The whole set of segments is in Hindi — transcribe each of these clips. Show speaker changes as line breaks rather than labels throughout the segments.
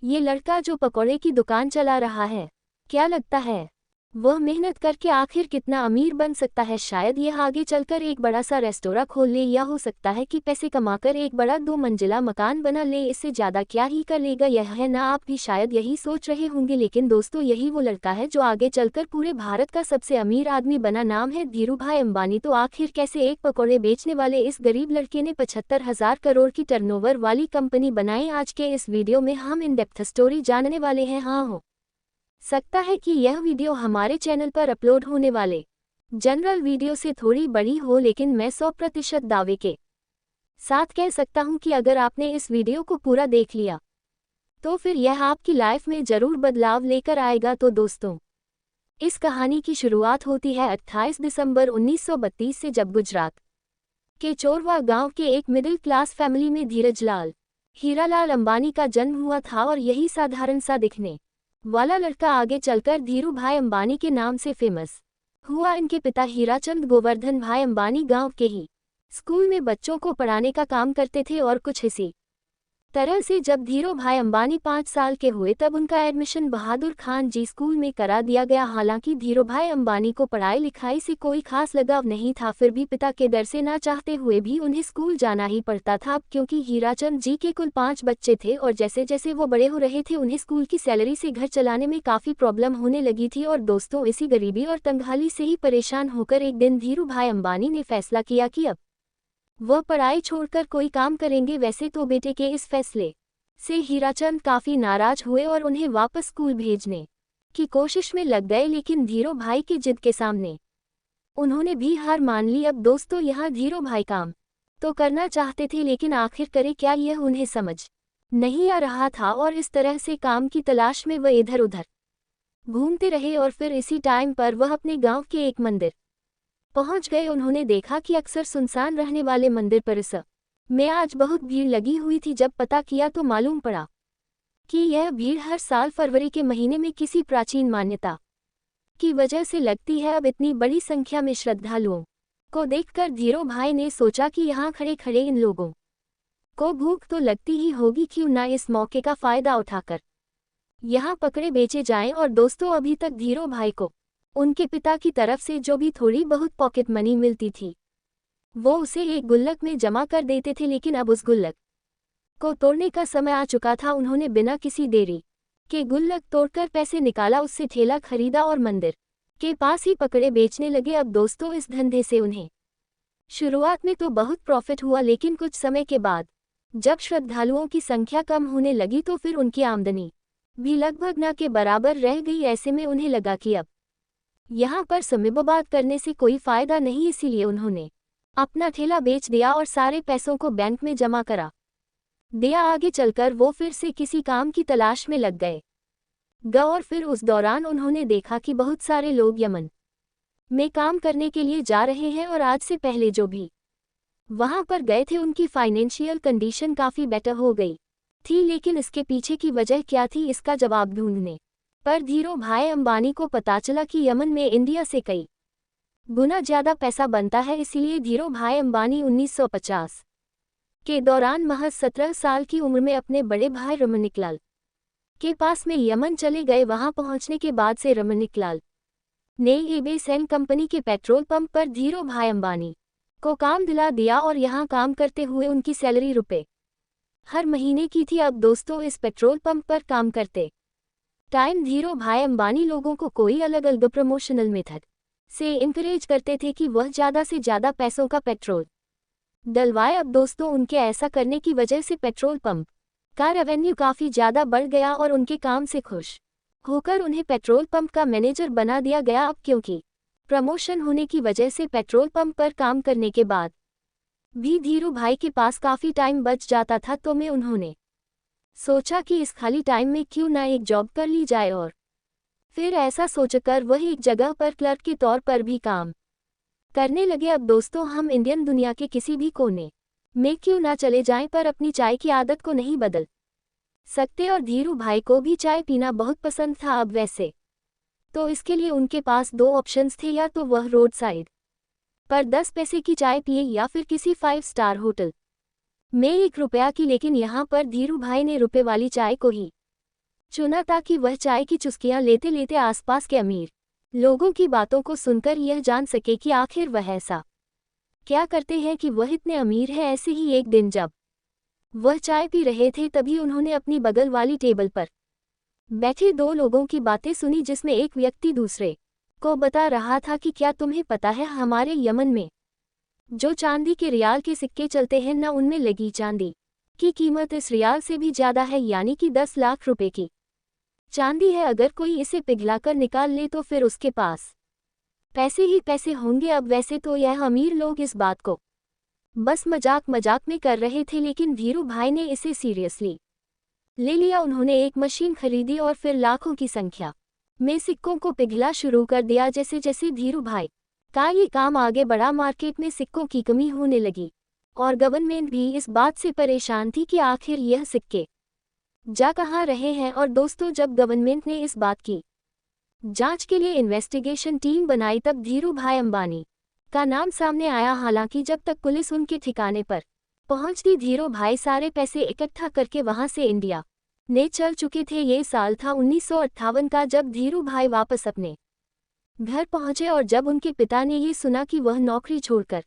ये लड़का जो पकौड़े की दुकान चला रहा है, क्या लगता है वह मेहनत करके आखिर कितना अमीर बन सकता है? शायद यह आगे चलकर एक बड़ा सा रेस्टोरेंट खोल ले, या हो सकता है कि पैसे कमाकर एक बड़ा 2 मंजिला मकान बना ले। इससे ज़्यादा क्या ही कर लेगा, यह है ना? आप भी शायद यही सोच रहे होंगे, लेकिन दोस्तों यही वो लड़का है जो आगे चलकर पूरे भारत का सबसे अमीर आदमी बना। नाम है धीरूभाई अंबानी। तो आखिर कैसे एक पकौड़े बेचने वाले इस गरीब लड़के ने 75,000 करोड़ की टर्नओवर वाली कंपनी बनाई? आज के इस वीडियो में हम इन डेप्थ स्टोरी जानने वाले हैं। हाँ, हो सकता है कि यह वीडियो हमारे चैनल पर अपलोड होने वाले जनरल वीडियो से थोड़ी बड़ी हो, लेकिन मैं 100% दावे के साथ कह सकता हूं कि अगर आपने इस वीडियो को पूरा देख लिया तो फिर यह आपकी लाइफ में जरूर बदलाव लेकर आएगा। तो दोस्तों, इस कहानी की शुरुआत होती है 28 दिसंबर 1932 से, जब गुजरात के चोरवा गांव के एक मिडिल क्लास फैमिली में धीरजलाल हीरालाल अंबानी का जन्म हुआ था। और यही साधारण सा दिखने वाला लड़का आगे चलकर धीरूभाई अंबानी के नाम से फेमस हुआ। इनके पिता हीराचंद गोवर्धन भाई अंबानी गांव के ही स्कूल में बच्चों को पढ़ाने का काम करते थे। और कुछ इसी तरह से जब धीरूभाई अंबानी 5 साल के हुए तब उनका एडमिशन बहादुर खान जी स्कूल में करा दिया गया। हालांकि धीरूभाई अंबानी को पढ़ाई लिखाई से कोई खास लगाव नहीं था, फिर भी पिता के डर से ना चाहते हुए भी उन्हें स्कूल जाना ही पड़ता था, क्योंकि हीराचंद जी के कुल 5 बच्चे थे और जैसे जैसे वो बड़े हो रहे थे उन्हें स्कूल की सैलरी से घर चलाने में काफ़ी प्रॉब्लम होने लगी थी। और दोस्तों, इसी गरीबी और तंगहाली से ही परेशान होकर एक दिन धीरूभाई अंबानी ने फैसला किया कि अब वह पढ़ाई छोड़कर कोई काम करेंगे। वैसे तो बेटे के इस फैसले से हीराचंद काफ़ी नाराज हुए और उन्हें वापस स्कूल भेजने की कोशिश में लग गए, लेकिन धीरूभाई की जिद के सामने उन्होंने भी हार मान ली। अब दोस्तों, यहाँ धीरूभाई काम तो करना चाहते थे, लेकिन आखिर करे क्या, यह उन्हें समझ नहीं आ रहा था। और इस तरह से काम की तलाश में वह इधर उधर घूमते रहे। और फिर इसी टाइम पर वह अपने गांव के एक मंदिर पहुंच गए। उन्होंने देखा कि अक्सर सुनसान रहने वाले मंदिर परिसर में आज बहुत भीड़ लगी हुई थी। जब पता किया तो मालूम पड़ा कि यह भीड़ हर साल फरवरी के महीने में किसी प्राचीन मान्यता की वजह से लगती है। अब इतनी बड़ी संख्या में श्रद्धालुओं को देखकर धीरूभाई ने सोचा कि यहाँ खड़े खड़े इन लोगों को भूख तो लगती ही होगी, क्यों ना इस मौके का फायदा उठाकर यहाँ पकड़े बेचे जाएं। और दोस्तों, अभी तक धीरूभाई को उनके पिता की तरफ से जो भी थोड़ी बहुत पॉकेट मनी मिलती थी वो उसे एक गुल्लक में जमा कर देते थे, लेकिन अब उस गुल्लक को तोड़ने का समय आ चुका था। उन्होंने बिना किसी देरी के गुल्लक तोड़कर पैसे निकाला, उससे ठेला खरीदा और मंदिर के पास ही पकड़े बेचने लगे। अब दोस्तों, इस धंधे से उन्हें शुरुआत में तो बहुत प्रॉफिट हुआ, लेकिन कुछ समय के बाद जब श्रद्धालुओं की संख्या कम होने लगी तो फिर उनकी आमदनी भी लगभग ना के बराबर रह गई। ऐसे में उन्हें लगा कि अब यहाँ पर समय बर्बाद करने से कोई फायदा नहीं, इसीलिए उन्होंने अपना ठेला बेच दिया और सारे पैसों को बैंक में जमा करा दिया। आगे चलकर वो फिर से किसी काम की तलाश में लग गए। और फिर उस दौरान उन्होंने देखा कि बहुत सारे लोग यमन में काम करने के लिए जा रहे हैं, और आज से पहले जो भी वहां पर गए थे उनकी फाइनेंशियल कंडीशन काफ़ी बेटर हो गई थी। लेकिन इसके पीछे की वजह क्या थी, इसका जवाब ढूंढने पर धीरूभाई अंबानी को पता चला कि यमन में इंडिया से कई गुना ज़्यादा पैसा बनता है। इसलिए धीरूभाई अंबानी 1950 के दौरान महज 17 साल की उम्र में अपने बड़े भाई रमनिकलाल के पास में यमन चले गए। वहां पहुंचने के बाद से रमनिकलाल ने एबेसेन कंपनी के पेट्रोल पंप पर धीरूभाई अंबानी को काम दिला दिया, और यहां काम करते हुए उनकी सैलरी रुपए हर महीने की थी। अब दोस्तों, इस पेट्रोल पंप पर काम करते टाइम धीरूभाई अंबानी लोगों को कोई अलग अलग प्रमोशनल मेथड से इंकरेज करते थे कि वह ज़्यादा से ज़्यादा पैसों का पेट्रोल डलवाए। अब दोस्तों, उनके ऐसा करने की वजह से पेट्रोल पंप का रेवेन्यू काफ़ी ज़्यादा बढ़ गया और उनके काम से खुश होकर उन्हें पेट्रोल पंप का मैनेजर बना दिया गया। अब क्योंकि प्रमोशन होने की वजह से पेट्रोल पंप पर काम करने के बाद भी धीरूभाई के पास काफ़ी टाइम बच जाता था, तो मैं उन्होंने सोचा कि इस खाली टाइम में क्यों ना एक जॉब कर ली जाए। और फिर ऐसा सोचकर वह एक जगह पर क्लर्क के तौर पर भी काम करने लगे। अब दोस्तों, हम इंडियन दुनिया के किसी भी कोने में क्यों ना चले जाएं, पर अपनी चाय की आदत को नहीं बदल सकते। और धीरूभाई को भी चाय पीना बहुत पसंद था। अब वैसे तो इसके लिए उनके पास 2 ऑप्शंस थे, या तो वह रोड साइड पर 10 पैसे की चाय पिए या फिर किसी 5 स्टार होटल में 1 रुपया की। लेकिन यहाँ पर धीरूभाई ने रुपए वाली चाय को ही चुना ताकि वह चाय की चुस्कियां लेते लेते आसपास के अमीर लोगों की बातों को सुनकर यह जान सके कि आखिर वह ऐसा क्या करते हैं कि वह इतने अमीर है। ऐसे ही एक दिन जब वह चाय पी रहे थे तभी उन्होंने अपनी बगल वाली टेबल पर बैठे दो लोगों की बातें सुनी, जिसमें एक व्यक्ति दूसरे को बता रहा था कि क्या तुम्हें पता है, हमारे यमन में जो चांदी के रियाल के सिक्के चलते हैं न, उनमें लगी चांदी की कीमत इस रियाल से भी ज्यादा है, यानी कि 10 लाख रुपए की चांदी है। अगर कोई इसे पिघलाकर निकाल ले तो फिर उसके पास पैसे ही पैसे होंगे। अब वैसे तो यह अमीर लोग इस बात को बस मजाक मजाक में कर रहे थे, लेकिन धीरू भाई ने इसे सीरियसली ले लिया। उन्होंने एक मशीन खरीदी और फिर लाखों की संख्या में सिक्कों को पिघला शुरू कर दिया। जैसे जैसे धीरू भाई का ये काम आगे बढ़ा, मार्केट में सिक्कों की कमी होने लगी और गवर्नमेंट भी इस बात से परेशान थी कि आखिर यह सिक्के जा कहाँ रहे हैं। और दोस्तों, जब गवर्नमेंट ने इस बात की जांच के लिए इन्वेस्टिगेशन टीम बनाई तब धीरू भाई अंबानी का नाम सामने आया। हालांकि जब तक पुलिस उनके ठिकाने पर पहुंचती, धीरू भाई सारे पैसे इकट्ठा करके वहां से इंडिया ने चल चुके थे। ये साल था 1958 का जब धीरू भाई वापस अपने घर पहुंचे और जब उनके पिता ने ये सुना कि वह नौकरी छोड़कर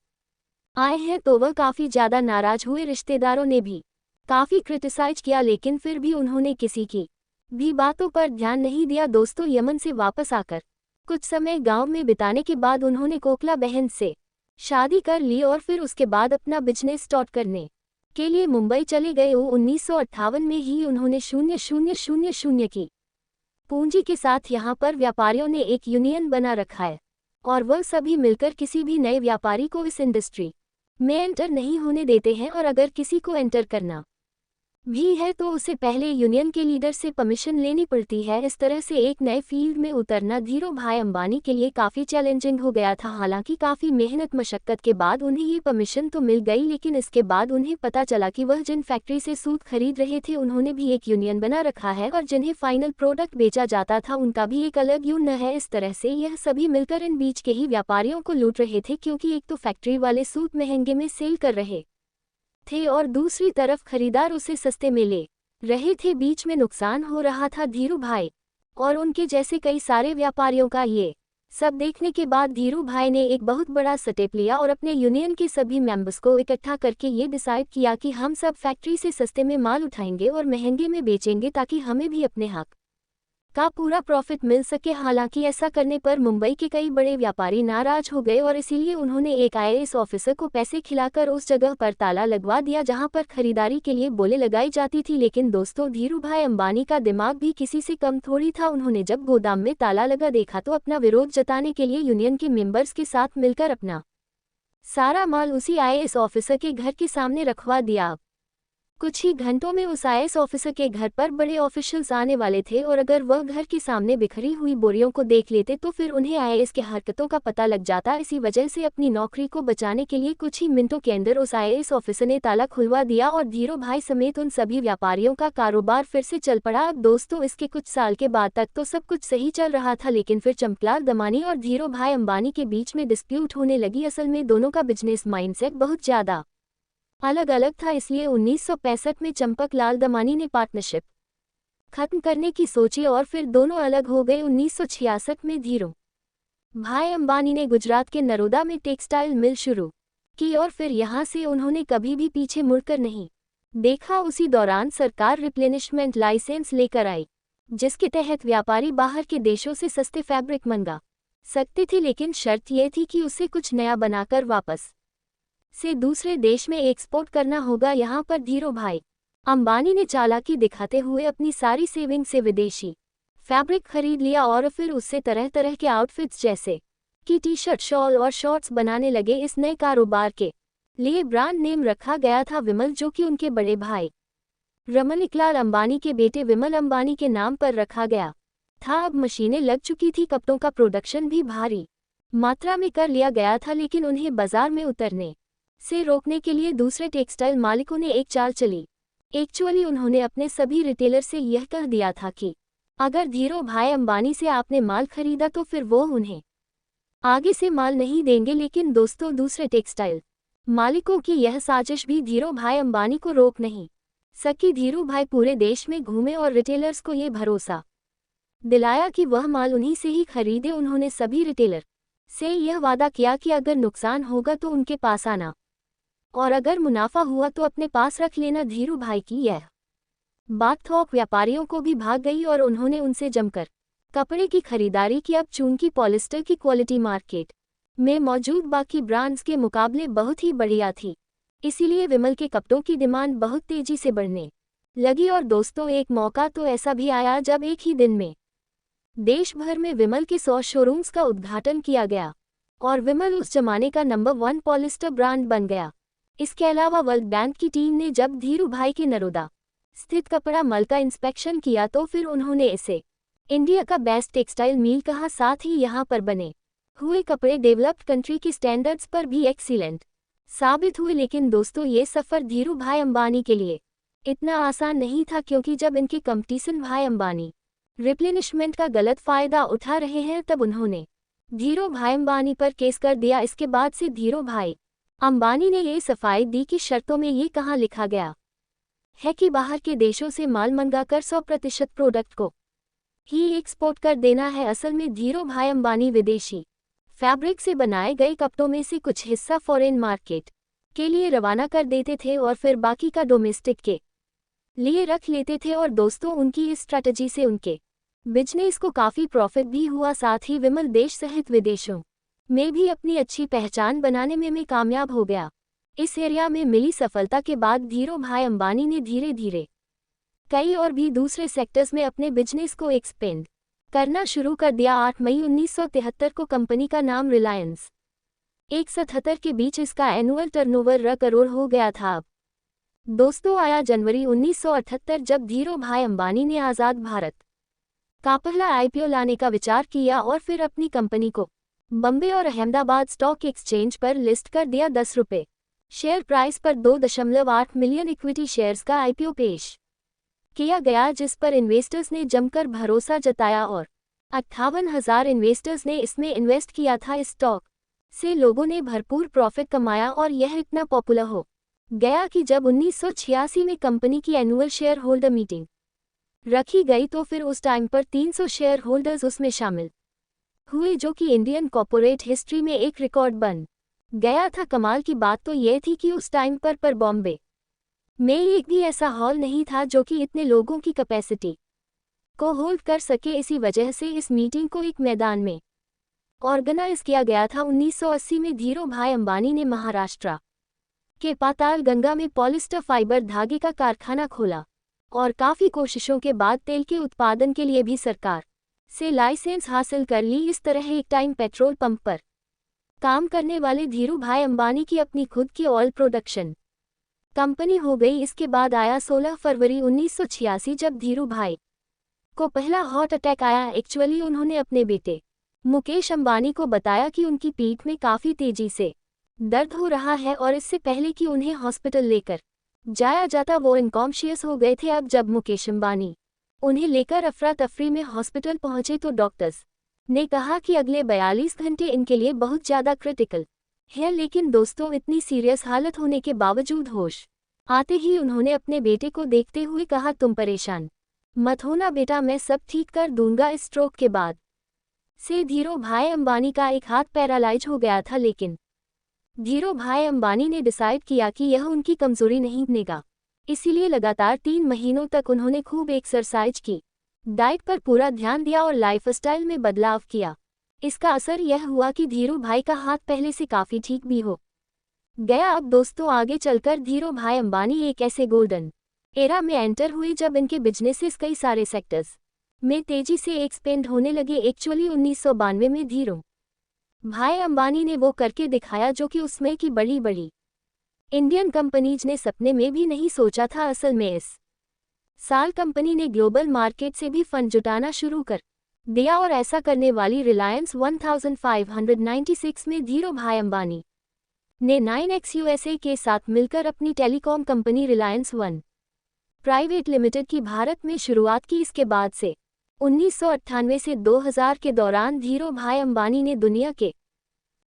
आए हैं तो वह काफ़ी ज़्यादा नाराज हुए। रिश्तेदारों ने भी काफ़ी क्रिटिसाइज किया, लेकिन फिर भी उन्होंने किसी की भी बातों पर ध्यान नहीं दिया। दोस्तों, यमन से वापस आकर कुछ समय गांव में बिताने के बाद उन्होंने कोकला बहन से शादी कर ली और फिर उसके बाद अपना बिजनेस स्टार्ट करने के लिए मुंबई चले गए। 1958 में ही उन्होंने 0,000 की पूंजी के साथ यहाँ पर व्यापारियों ने एक यूनियन बना रखा है और वह सभी मिलकर किसी भी नए व्यापारी को इस इंडस्ट्री में एंटर नहीं होने देते हैं। और अगर किसी को एंटर करना भी है तो उसे पहले यूनियन के लीडर से परमिशन लेनी पड़ती है। इस तरह से एक नए फील्ड में उतरना धीरू भाई अंबानी के लिए काफ़ी चैलेंजिंग हो गया था। हालांकि काफ़ी मेहनत मशक्कत के बाद उन्हें ये परमिशन तो मिल गई, लेकिन इसके बाद उन्हें पता चला कि वह जिन फैक्ट्री से सूत खरीद रहे थे उन्होंने भी एक यूनियन बना रखा है और जिन्हें फाइनल प्रोडक्ट बेचा जाता था उनका भी एक अलग यूनियन है। इस तरह से यह सभी मिलकर इन बीच के ही व्यापारियों को लूट रहे थे, क्योंकि एक तो फैक्ट्री वाले सूत महंगे में सेल कर रहे थे और दूसरी तरफ खरीदार उसे सस्ते में ले रहे थे। बीच में नुकसान हो रहा था धीरू भाई और उनके जैसे कई सारे व्यापारियों का। ये सब देखने के बाद धीरू भाई ने एक बहुत बड़ा स्टेप लिया और अपने यूनियन के सभी मेंबर्स को इकट्ठा करके ये डिसाइड किया कि हम सब फैक्ट्री से सस्ते में माल उठाएंगे और महंगे में बेचेंगे ताकि हमें भी अपने हक का पूरा प्रॉफिट मिल सके। हालांकि ऐसा करने पर मुंबई के कई बड़े व्यापारी नाराज हो गए और इसीलिए उन्होंने एक आईएएस ऑफिसर को पैसे खिलाकर उस जगह पर ताला लगवा दिया जहां पर खरीदारी के लिए बोले लगाई जाती थी। लेकिन दोस्तों, धीरू भाई अंबानी का दिमाग भी किसी से कम थोड़ी था। उन्होंने जब गोदाम में ताला लगा देखा तो अपना विरोध जताने के लिए यूनियन के मेंबर्स के साथ मिलकर अपना सारा माल उसी आईएएस ऑफिसर के घर के सामने रखवा दिया। कुछ ही घंटों में उस आईएएस ऑफिसर के घर पर बड़े ऑफिशियल्स आने वाले थे और अगर वह घर के सामने बिखरी हुई बोरियों को देख लेते तो फिर उन्हें आईएएस के हरकतों का पता लग जाता। इसी वजह से अपनी नौकरी को बचाने के लिए कुछ ही मिनटों के अंदर उस आईएएस ऑफिसर ने ताला खुलवा दिया और धीरू भाई समेत उन सभी व्यापारियों का कारोबार फिर से चल पड़ा। अब दोस्तों, इसके कुछ साल के बाद तक तो सब कुछ सही चल रहा था, लेकिन फिर चंपकलाल दमानी और धीरू भाई अंबानी के बीच में डिस्प्यूट होने लगी। असल में दोनों का बिजनेस माइंडसेट बहुत ज़्यादा अलग अलग था, इसलिए 1965 में चंपकलाल दमानी ने पार्टनरशिप खत्म करने की सोची और फिर दोनों अलग हो गए। 1966 में धीरू भाई अंबानी ने गुजरात के नरोदा में टेक्सटाइल मिल शुरू की और फिर यहाँ से उन्होंने कभी भी पीछे मुड़कर नहीं देखा। उसी दौरान सरकार रिप्लेनिशमेंट लाइसेंस लेकर आई, जिसके तहत व्यापारी बाहर के देशों से सस्ते फैब्रिक मंगा सकते थे, लेकिन शर्त यह थी कि उसे कुछ नया बनाकर वापस से दूसरे देश में एक्सपोर्ट करना होगा। यहाँ पर धीरू भाई अंबानी ने चालाकी दिखाते हुए अपनी सारी सेविंग से विदेशी फैब्रिक खरीद लिया और फिर उससे तरह तरह के आउटफिट्स जैसे कि टी शर्ट, शॉल और शॉर्ट्स बनाने लगे। इस नए कारोबार के लिए ब्रांड नेम रखा गया था विमल, जो कि उनके बड़े भाई रमनिकलाल अंबानी के बेटे विमल अंबानी के नाम पर रखा गया था। अब मशीनें लग चुकी थी, कपड़ों का प्रोडक्शन भी भारी मात्रा में कर लिया गया था, लेकिन उन्हें बाजार में उतरने से रोकने के लिए दूसरे टेक्सटाइल मालिकों ने एक चाल चली। एक्चुअली उन्होंने अपने सभी रिटेलर से यह कह दिया था कि अगर धीरू भाई अंबानी से आपने माल खरीदा तो फिर वो उन्हें आगे से माल नहीं देंगे। लेकिन दोस्तों, दूसरे टेक्सटाइल मालिकों की यह साजिश भी धीरू भाई अंबानी को रोक नहीं सकी धीरू भाई पूरे देश में घूमे और रिटेलर्स को ये भरोसा दिलाया कि वह माल उन्हीं से ही खरीदे। उन्होंने सभी रिटेलर से यह वादा किया कि अगर नुकसान होगा तो उनके पास आना और अगर मुनाफा हुआ तो अपने पास रख लेना। धीरू भाई की यह बात थोक व्यापारियों को भी भाग गई और उन्होंने उनसे जमकर कपड़े की खरीदारी की। अब चूंकि पॉलिस्टर की क्वालिटी मार्केट में मौजूद बाकी ब्रांड्स के मुकाबले बहुत ही बढ़िया थी, इसीलिए विमल के कपड़ों की डिमांड बहुत तेजी से बढ़ने लगी। और दोस्तों, एक मौका तो ऐसा भी आया जब एक ही दिन में देश भर में विमल के 100 शोरूम्स का उद्घाटन किया गया और विमल उस जमाने का नंबर 1 पॉलिस्टर ब्रांड बन गया। इसके अलावा वर्ल्ड बैंक की टीम ने जब धीरू भाई के नरोदा स्थित कपड़ा मल का इंस्पेक्शन किया तो फिर उन्होंने इसे इंडिया का बेस्ट टेक्सटाइल मिल कहा। साथ ही यहाँ पर बने हुए कपड़े डेवलप्ड कंट्री के स्टैंडर्ड्स पर भी एक्सीलेंट साबित हुए। लेकिन दोस्तों, ये सफ़र धीरू भाई अंबानी के लिए इतना आसान नहीं था, क्योंकि जब इनके कंपटीशन भाई अंबानी रिप्लेनिशमेंट का गलत फायदा उठा रहे हैं तब उन्होंने धीरू भाई अंबानी पर केस कर दिया। इसके बाद से धीरू भाई अंबानी ने ये सफाई दी कि शर्तों में ये कहाँ लिखा गया है कि बाहर के देशों से माल मंगाकर 100% प्रोडक्ट को ही एक्सपोर्ट कर देना है। असल में धीरू भाई अंबानी विदेशी फैब्रिक से बनाए गए कपड़ों में से कुछ हिस्सा फॉरेन मार्केट के लिए रवाना कर देते थे और फिर बाकी का डोमेस्टिक के लिए रख लेते थे। और दोस्तों, उनकी इस स्ट्रैटेजी से उनके बिजनेस को काफ़ी प्रॉफिट भी हुआ। साथ ही विमल देश सहित विदेशों में भी अपनी अच्छी पहचान बनाने में कामयाब हो गया। इस एरिया में मिली सफलता के बाद धीरू भाई अंबानी ने धीरे धीरे कई और भी दूसरे सेक्टर्स में अपने बिजनेस को एक्सपेंड करना शुरू कर दिया। 8 मई 1973 को कंपनी का नाम रिलायंस 177 के बीच इसका एनुअल टर्नओवर करोड़ हो गया था। अब दोस्तों, आया जनवरी 1978 जब धीरू भाई अंबानी ने आज़ाद भारत का पहला आईपीओ लाने का विचार किया और फिर अपनी कंपनी को बम्बे और अहमदाबाद स्टॉक एक्सचेंज पर लिस्ट कर दिया। 10 रुपये शेयर प्राइस पर 2.8 मिलियन इक्विटी शेयर्स का आईपीओ पेश किया गया, जिस पर इन्वेस्टर्स ने जमकर भरोसा जताया और 58,000 इन्वेस्टर्स ने इसमें इन्वेस्ट किया था। इस स्टॉक से लोगों ने भरपूर प्रॉफिट कमाया और यह इतना पॉपुलर हो गया कि जब 1986 में कंपनी की एनुअल शेयर होल्डर मीटिंग रखी गई तो फिर उस टाइम पर 300 शेयर होल्डर्स उसमें शामिल हुए, जो कि इंडियन कॉर्पोरेट हिस्ट्री में एक रिकॉर्ड बन गया था। कमाल की बात तो यह थी कि उस टाइम पर बॉम्बे में एक भी ऐसा हॉल नहीं था जो कि इतने लोगों की कैपेसिटी को होल्ड कर सके। इसी वजह से इस मीटिंग को एक मैदान में ऑर्गेनाइज किया गया था। 1980 में धीरू भाई अंबानी ने महाराष्ट्र के पाताल गंगा में पॉलिस्टर फाइबर धागे का कारखाना खोला और काफ़ी कोशिशों के बाद तेल के उत्पादन के लिए भी सरकार से लाइसेंस हासिल कर ली। इस तरह एक टाइम पेट्रोल पंप पर काम करने वाले धीरू भाई अंबानी की अपनी खुद की ऑयल प्रोडक्शन कंपनी हो गई। इसके बाद आया 16 फरवरी 1986 जब धीरू भाई को पहला हार्ट अटैक आया। एक्चुअली उन्होंने अपने बेटे मुकेश अंबानी को बताया कि उनकी पीठ में काफ़ी तेजी से दर्द हो रहा है और इससे पहले कि उन्हें हॉस्पिटल लेकर जाया जाता वो इनकॉन्शियस हो गए थे। अब जब मुकेश अंबानी उन्हें लेकर अफरा तफरी में हॉस्पिटल पहुंचे तो डॉक्टर्स ने कहा कि अगले 42 घंटे इनके लिए बहुत ज़्यादा क्रिटिकल है। लेकिन दोस्तों, इतनी सीरियस हालत होने के बावजूद होश आते ही उन्होंने अपने बेटे को देखते हुए कहा, तुम परेशान मत होना बेटा, मैं सब ठीक कर दूंगा। इस स्ट्रोक के बाद से धीरू भाई अंबानी का एक हाथ पैरालाइज हो गया था, लेकिन धीरू भाई अंबानी ने डिसाइड किया कि यह उनकी कमजोरी नहीं बनेगा। इसीलिए लगातार 3 महीनों तक उन्होंने खूब एक्सरसाइज की, डाइट पर पूरा ध्यान दिया और लाइफस्टाइल में बदलाव किया। इसका असर यह हुआ कि धीरू भाई का हाथ पहले से काफ़ी ठीक भी हो गया। अब दोस्तों, आगे चलकर धीरू भाई अंबानी एक ऐसे गोल्डन एरा में एंटर हुए जब इनके बिजनेसेस कई सारे सेक्टर्स में तेजी से एक्सपेंड होने लगे। एक्चुअली 1992 में धीरू भाई अंबानी ने वो करके दिखाया जो कि उसमें की बड़ी बड़ी इंडियन कंपनीज ने सपने में भी नहीं सोचा था। असल में इस साल कंपनी ने ग्लोबल मार्केट से भी फंड जुटाना शुरू कर दिया और ऐसा करने वाली रिलायंस 1596 में धीरू भाई अंबानी ने 9X USA के साथ मिलकर अपनी telecom company Reliance one private limited की भारत में शुरुआत की। इसके बाद से 1998 से 2000 के दौरान धीरू भाई अंबानी ने दुनिया के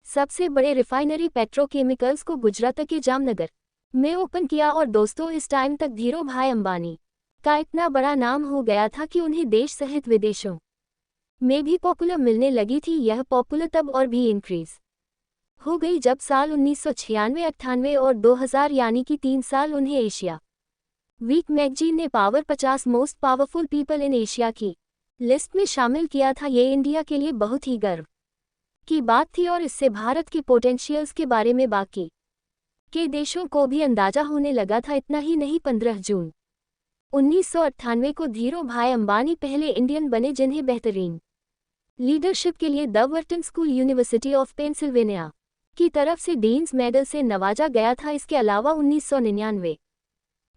सबसे बड़े रिफाइनरी पेट्रोकेमिकल्स को गुजरात के जामनगर में ओपन किया और दोस्तों इस टाइम तक धीरू भाई अंबानी का इतना बड़ा नाम हो गया था कि उन्हें देश सहित विदेशों में भी पॉपुलर मिलने लगी थी। यह पॉपुलर तब और भी इंक्रीज हो गई जब साल 1996, 98 और 2000 यानी कि 3 साल उन्हें एशिया वीक मैगजीन ने power 50 most powerful people in Asia की लिस्ट में शामिल किया था। ये इंडिया के लिए बहुत ही गर्व की बात थी और इससे भारत की पोटेंशियल्स के बारे में बाकी के देशों को भी अंदाजा होने लगा था। इतना ही नहीं, 15 जून 1998 को धीरू भाई अंबानी पहले इंडियन बने जिन्हें बेहतरीन लीडरशिप के लिए the Wharton school university of Pennsylvania की तरफ से डीन्स मेडल से नवाजा गया था। इसके अलावा 1999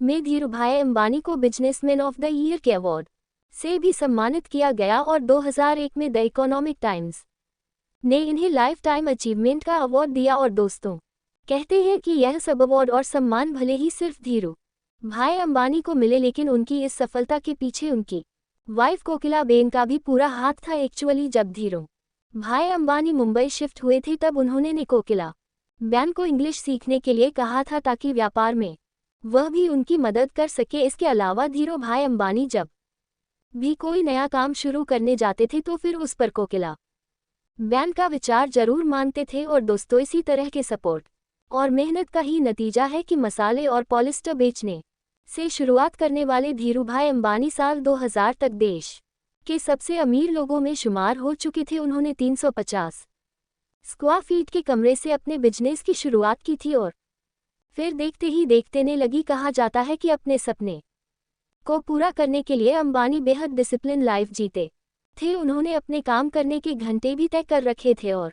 में धीरू भाई अंबानी को बिजनेसमैन ऑफ द ईयर के अवार्ड से भी सम्मानित किया गया और 2001 में द इकोनॉमिक टाइम्स ने इन्हें लाइफ टाइम अचीवमेंट का अवार्ड दिया। और दोस्तों कहते हैं कि यह सब अवार्ड और सम्मान भले ही सिर्फ धीरू भाई अंबानी को मिले, लेकिन उनकी इस सफलता के पीछे उनकी वाइफ कोकिला बेन का भी पूरा हाथ था। एक्चुअली जब धीरू भाई अंबानी मुंबई शिफ्ट हुए थे तब उन्होंने कोकिला बेन को इंग्लिश सीखने के लिए कहा था ताकि व्यापार में वह भी उनकी मदद कर सके। इसके अलावा धीरू भाई अंबानी जब भी कोई नया काम शुरू करने जाते थे तो फिर उस पर कोकिला बेन का विचार जरूर मानते थे। और दोस्तों इसी तरह के सपोर्ट और मेहनत का ही नतीजा है कि मसाले और पॉलिस्टर बेचने से शुरुआत करने वाले धीरू भाई अंबानी साल 2000 तक देश के सबसे अमीर लोगों में शुमार हो चुके थे। उन्होंने 350 स्क्वायर फीट के कमरे से अपने बिजनेस की शुरुआत की थी और फिर देखते ही देखते ने लगी। कहा जाता है कि अपने सपने को पूरा करने के लिए अंबानी बेहद डिसिप्लिन लाइफ जीते थे। उन्होंने अपने काम करने के घंटे भी तय कर रखे थे और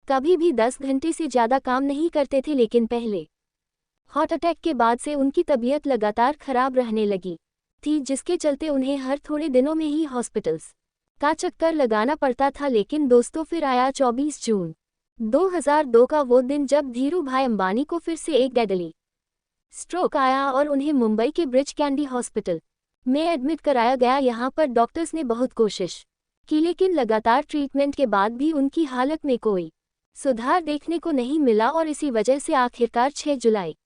कभी भी 10 घंटे से ज़्यादा काम नहीं करते थे। लेकिन पहले हार्ट अटैक के बाद से उनकी तबीयत लगातार खराब रहने लगी थी, जिसके चलते उन्हें हर थोड़े दिनों में ही हॉस्पिटल्स का चक्कर लगाना पड़ता था। लेकिन दोस्तों फिर आया 24 जून 2002 का वो दिन जब धीरू भाई अंबानी को फिर से एक डेडली स्ट्रोक आया और उन्हें मुंबई के ब्रिच कैंडी हॉस्पिटल में एडमिट कराया गया। यहाँ पर डॉक्टर्स ने बहुत कोशिश की, लेकिन लगातार ट्रीटमेंट के बाद भी उनकी हालत में कोई सुधार देखने को नहीं मिला और इसी वजह से आखिरकार 6 जुलाई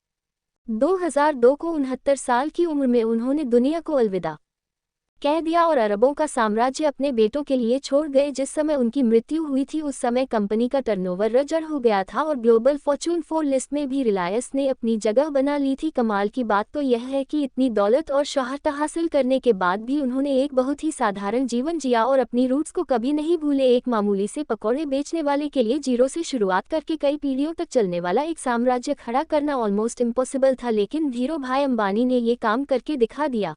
2002 को 69 साल की उम्र में उन्होंने दुनिया को अलविदा कह दिया और अरबों का साम्राज्य अपने बेटों के लिए छोड़ गए। जिस समय उनकी मृत्यु हुई थी उस समय कंपनी का टर्नओवर रजड़ हो गया था और ग्लोबल फॉर्च्यून 4 लिस्ट में भी रिलायंस ने अपनी जगह बना ली थी। कमाल की बात तो यह है कि इतनी दौलत और शोहरत हासिल करने के बाद भी उन्होंने एक बहुत ही साधारण जीवन जिया और अपनी रूट्स को कभी नहीं भूले। एक मामूली से पकौड़े बेचने वाले के लिए जीरो से शुरुआत करके कई पीढ़ियों तक चलने वाला एक साम्राज्य खड़ा करना ऑलमोस्ट इम्पॉसिबल था, लेकिन धीरू भाई अंबानी ने ये काम करके दिखा दिया।